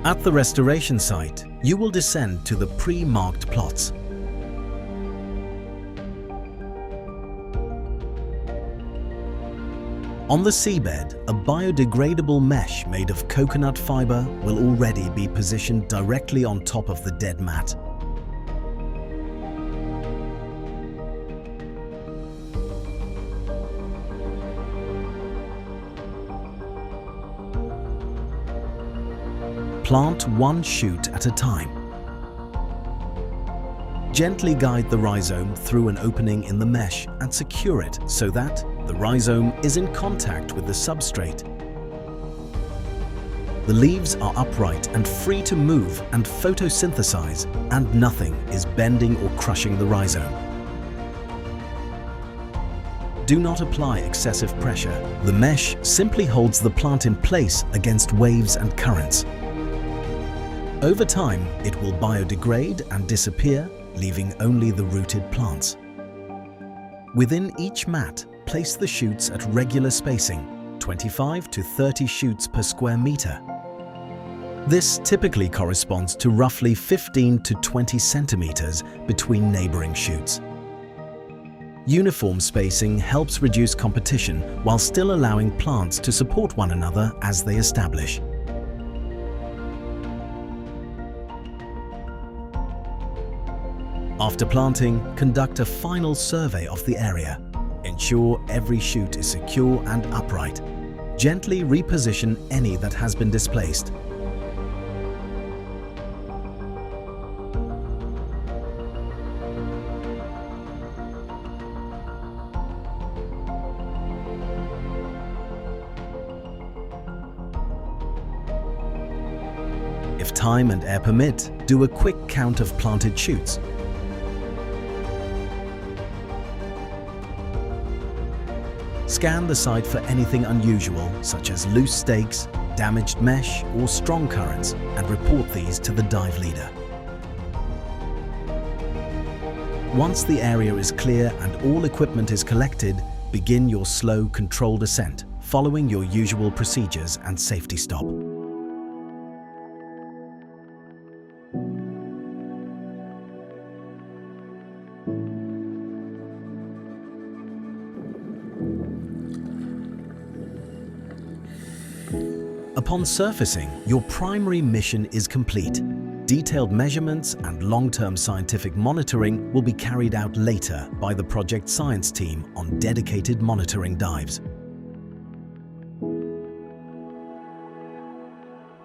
At the restoration site, you will descend to the pre-marked plots. On the seabed, a biodegradable mesh made of coconut fiber will already be positioned directly on top of the dead mat. Plant one shoot at a time. Gently guide the rhizome through an opening in the mesh and secure it so that the rhizome is in contact with the substrate. The leaves are upright and free to move and photosynthesize, and nothing is bending or crushing the rhizome. Do not apply excessive pressure. The mesh simply holds the plant in place against waves and currents. Over time, it will biodegrade and disappear, leaving only the rooted plants. Within each mat, place the shoots at regular spacing, 25 to 30 shoots per square meter. This typically corresponds to roughly 15 to 20 centimeters between neighboring shoots. Uniform spacing helps reduce competition while still allowing plants to support one another as they establish. After planting, conduct a final survey of the area. Ensure every shoot is secure and upright. Gently reposition any that has been displaced. If time and air permit, do a quick count of planted shoots. Scan the site for anything unusual, such as loose stakes, damaged mesh, or strong currents, and report these to the dive leader. Once the area is clear and all equipment is collected, begin your slow, controlled ascent, following your usual procedures and safety stop. Upon surfacing, your primary mission is complete. Detailed measurements and long-term scientific monitoring will be carried out later by the project science team on dedicated monitoring dives.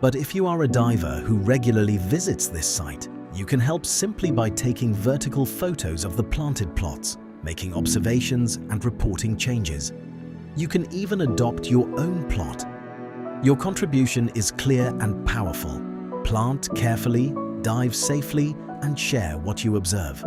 But if you are a diver who regularly visits this site, you can help simply by taking vertical photos of the planted plots, making observations and reporting changes. You can even adopt your own plot. Your contribution is clear and powerful. Plant carefully, dive safely, and share what you observe.